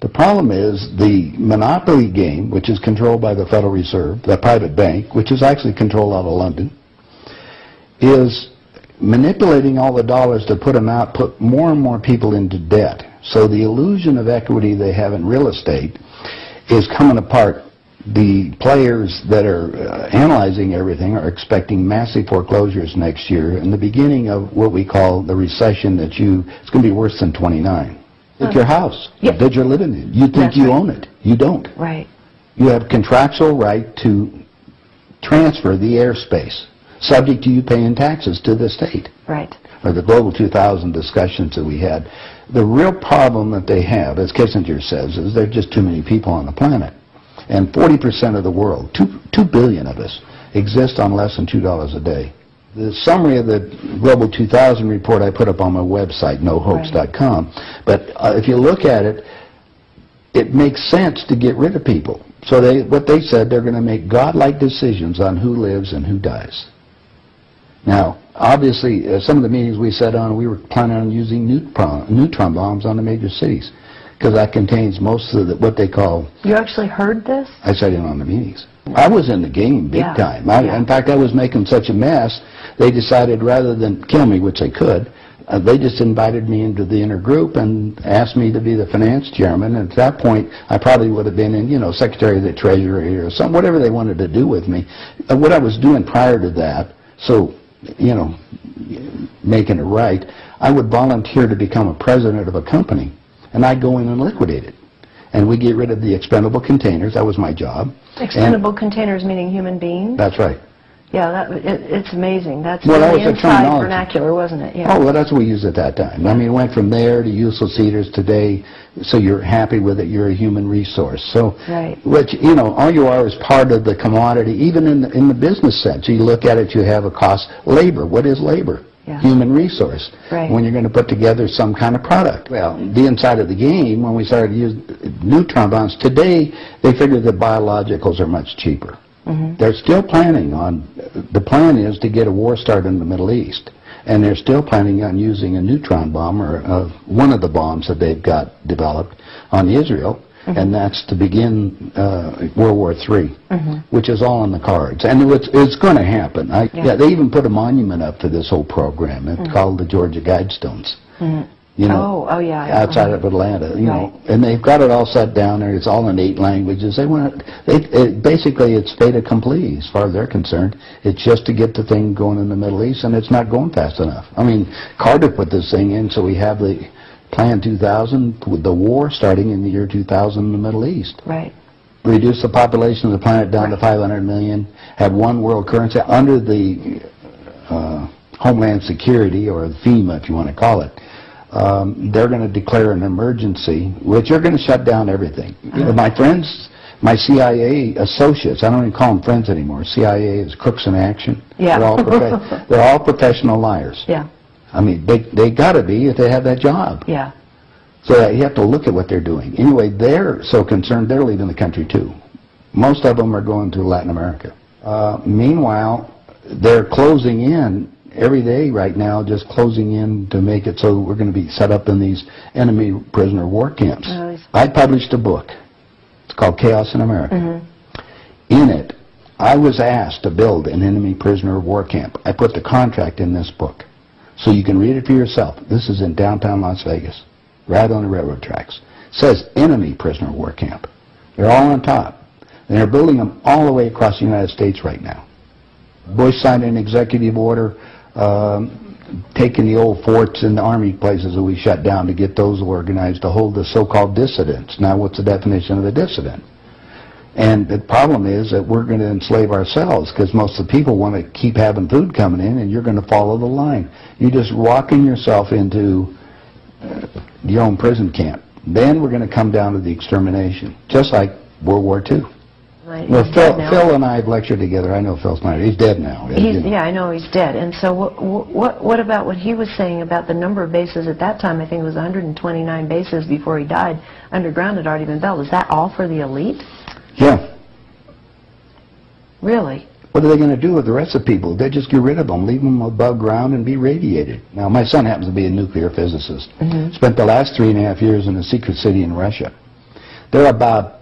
The problem is the monopoly game, which is controlled by the Federal Reserve, the private bank, which is actually controlled out of London, is manipulating all the dollars to put them out, put more and more people into debt. So the illusion of equity they have in real estate is coming apart. The players that are analyzing everything are expecting massive foreclosures next year and the beginning of what we call the recession it's going to be worse than 29. It's your house that you're living in. You think you own it. You don't. Right. You have contractual right to transfer the airspace, subject to you paying taxes to the state. Right. Or the Global 2000 discussions that we had. The real problem that they have, as Kissinger says, is there are just too many people on the planet. And 40% of the world, 2 billion of us, exist on less than $2 a day. The summary of the Global 2000 report I put up on my website, nohoax.com, but if you look at it, it makes sense to get rid of people. So what they said, they're going to make godlike decisions on who lives and who dies. Now, obviously, some of the meetings we sat on, we were planning on using neutron bombs on the major cities, because that contains most of what they call... You actually heard this? I sat in on the meetings. I was in the game big time. In fact, I was making such a mess, they decided rather than kill me, which they could, they just invited me into the inner group and asked me to be the finance chairman. And at that point, I probably would have been in, Secretary of the Treasury or something, whatever they wanted to do with me. What I was doing prior to that, so, making it right, I would volunteer to become a president of a company, and I'd go in and liquidate it. And we get rid of the expendable containers. That was my job. Expendable containers meaning human beings? That's right. Yeah, it's amazing. That's well, really that was inside vernacular, wasn't it? Yeah. Oh, well, that's what we used at that time. Yeah. I mean, it went from there to useless eaters today, so you're happy with it, you're a human resource. So, which, all you are is part of the commodity, even in the business sense. You look at it, you have a cost. Labor, what is labor? Yeah. Human resource. Right. When you're going to put together some kind of product. Well, the inside of the game, when we started to use neutron bombs, today they figure that biologicals are much cheaper. Mm-hmm. They're still planning on, the plan is to get a war started in the Middle East. And they're still planning on using a neutron bomb, or one of the bombs that they've got developed on Israel. Mm-hmm. And that's to begin World War III, which is all on the cards. And it's going to happen. They even put a monument up to this whole program. It's called the Georgia Guidestones. Mm-hmm. Outside of Atlanta, and they've got it all set down there. It's all in 8 languages. Basically, it's fait accompli as far as they're concerned. It's just to get the thing going in the Middle East, and it's not going fast enough. I mean, Carter put this thing in, so we have the Plan 2000 with the war starting in the year 2000 in the Middle East. Right. Reduce the population of the planet down to 500 million. Have one world currency under the Homeland Security, or FEMA, if you want to call it. They're going to declare an emergency, which are going to shut down everything. My friends, my CIA associates, I don't even call them friends anymore. CIA is crooks in action. Yeah. They're all professional liars. Yeah. I mean, they got to be if they have that job. Yeah. So you have to look at what they're doing. Anyway, they're so concerned they're leaving the country too. Most of them are going to Latin America. Meanwhile, they're closing in every day right now, just closing in to make it so we're going to be set up in these enemy prisoner war camps. I published a book. It's called Chaos in America. Mm-hmm. In it, I was asked to build an enemy prisoner war camp. I put the contract in this book. So you can read it for yourself. This is in downtown Las Vegas, right on the railroad tracks. It says enemy prisoner war camp. They're all on top. And they're building them all the way across the United States right now. Bush signed an executive order taking the old forts and the army places that we shut down to get those organized to hold the so-called dissidents. Now, what's the definition of a dissident? And the problem is that we're going to enslave ourselves, because most of the people want to keep having food coming in, and you're going to follow the line. You're just walking yourself into your own prison camp. Then we're going to come down to the extermination, just like World War II. Right. Well, Phil and I have lectured together. I know Phil Snyder. He's dead now. Yeah, I know he's dead. And so what about what he was saying about the number of bases at that time? I think it was 129 bases before he died. Underground had already been built. Is that all for the elite? Yeah. Really? What are they going to do with the rest of the people? They just get rid of them, leave them above ground and be radiated. Now, my son happens to be a nuclear physicist. Mm-hmm. Spent the last 3.5 years in a secret city in Russia. They're about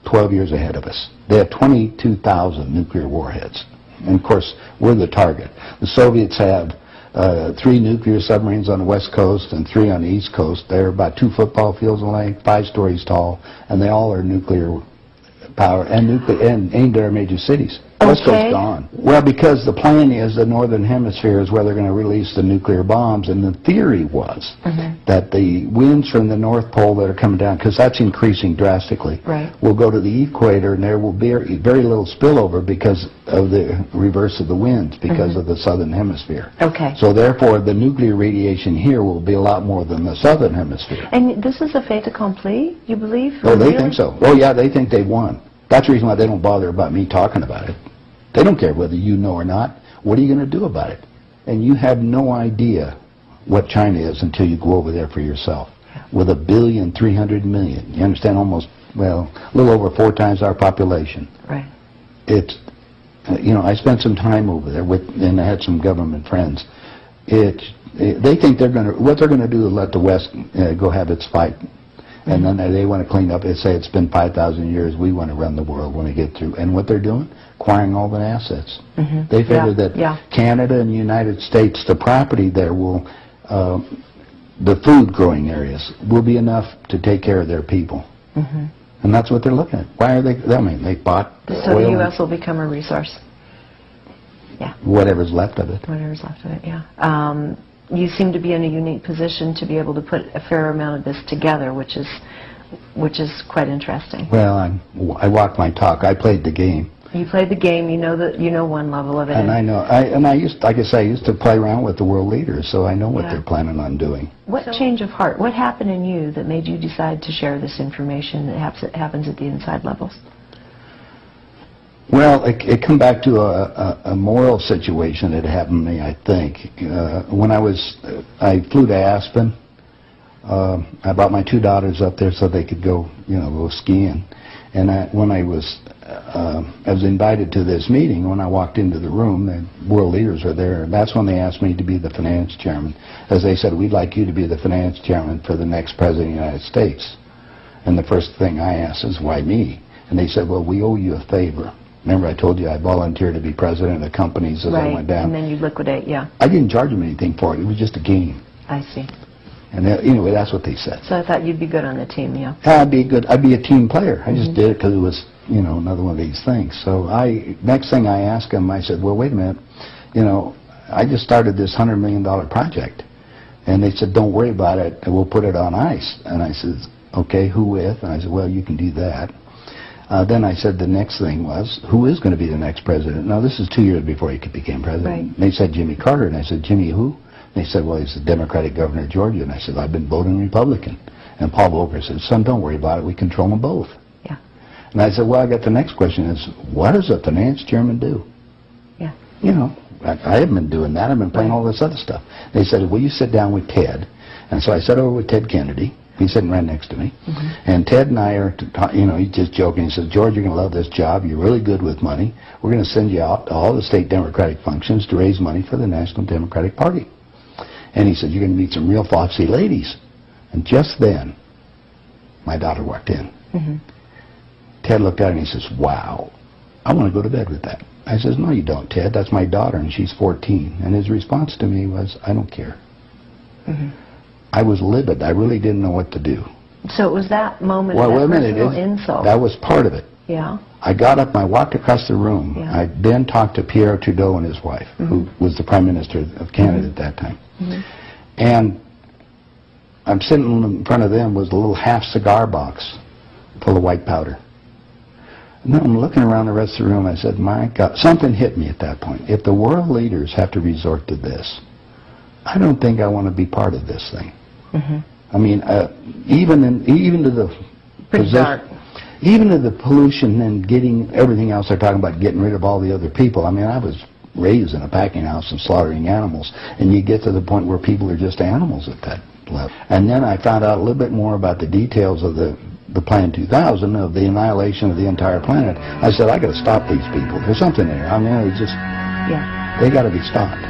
12 years ahead of us. They have 22,000 nuclear warheads. And of course, we're the target. The Soviets have 3 nuclear submarines on the west coast and 3 on the east coast. They're about 2 football fields in length, 5 stories tall, and they all are nuclear power and aimed at our major cities. West Coast gone. Well, because the plan is the northern hemisphere is where they're going to release the nuclear bombs, and the theory was that the winds from the North Pole that are coming down, because that's increasing drastically, will go to the equator, and there will be very little spillover because of the reverse of the winds, because of the southern hemisphere. So therefore, the nuclear radiation here will be a lot more than the southern hemisphere. And this is a fait accompli, you believe? Oh, they think so. Oh, yeah, they think they've won. That's the reason why they don't bother about me talking about it. They don't care whether you know or not. What are you going to do about it? And you have no idea what China is until you go over there for yourself. With 1,300,000,000. You understand? Almost, well, a little over 4 times our population. Right. It's, you know, I spent some time over there and I had some government friends. They think what they're going to do is let the West go have its fight. And then they want to clean up. They say it's been 5,000 years. We want to run the world when we get through. And what they're doing? Acquiring all the assets. They figure that Canada and the United States, the property there will, the food growing areas will be enough to take care of their people. And that's what they're looking at. Why are they? I mean, they bought so oil. the U.S. will become a resource. Yeah. Whatever's left of it. Whatever's left of it. Yeah. You seem to be in a unique position to be able to put a fair amount of this together, which is quite interesting. Well, I walked my talk. I played the game. You played the game. You know one level of it. And I know. I used, like I say, I used to play around with the world leaders, so I know what they're planning on doing. What change of heart? What happened in you that made you decide to share this information that happens at the inside levels? Well, it come back to a moral situation that happened to me, I think. When I flew to Aspen. I brought my 2 daughters up there so they could go skiing. And when I was invited to this meeting, when I walked into the room, the world leaders were there, and that's when they asked me to be the finance chairman. As they said, we'd like you to be the finance chairman for the next president of the United States. And the first thing I asked is, why me? And they said, well, we owe you a favor. Remember I told you I volunteered to be president of the companies as I went down? And then you liquidate, I didn't charge them anything for it. It was just a game. I see. And anyway, that's what they said. So I thought you'd be good on the team, I'd be good. I'd be a team player. I just did it because it was, another one of these things. So next thing I asked them, I said, well, wait a minute. I just started this $100 million project. And they said, don't worry about it. We'll put it on ice. And I said, okay, who with? And I said, well, you can do that. Then I said the next thing was, who is going to be the next president? Now, this is 2 years before he became president. They said Jimmy Carter, and I said, Jimmy who? They said, well, he's the Democratic governor of Georgia. And I said, I've been voting Republican. And Paul Volcker said, son, don't worry about it. We control them both. And I said, well, I got the next question is, what does a finance chairman do? I haven't been doing that. I've been playing all this other stuff. They said, will you sit down with Ted? And so I sat over with Ted Kennedy. He's sitting right next to me. And Ted and I are, he's just joking. He says, George, you're going to love this job. You're really good with money. We're going to send you out to all the state Democratic functions to raise money for the National Democratic Party. And he said, you're going to meet some real foxy ladies. And just then, my daughter walked in. Ted looked at her and he says, wow, I want to go to bed with that. I says, no, you don't, Ted. That's my daughter, and she's 14. And his response to me was, I don't care. I was livid. I really didn't know what to do. So it was that moment, well, that wait a minute, insult. That was part of it. I got up and I walked across the room. I then talked to Pierre Trudeau and his wife, who was the Prime Minister of Canada at that time. And I'm sitting in front of them was a little half cigar box full of white powder. And then I'm looking around the rest of the room. I said, my God, something hit me at that point. If the world leaders have to resort to this, I don't think I want to be part of this thing. I mean, even to the even to the pollution and getting everything else they're talking about, getting rid of all the other people. I mean, I was raised in a packing house and slaughtering animals, and you get to the point where people are just animals at that level. And then I found out a little bit more about the details of the Plan 2000, of the annihilation of the entire planet. I said, I got to stop these people. There's something there. I mean, it's just, they got to be stopped.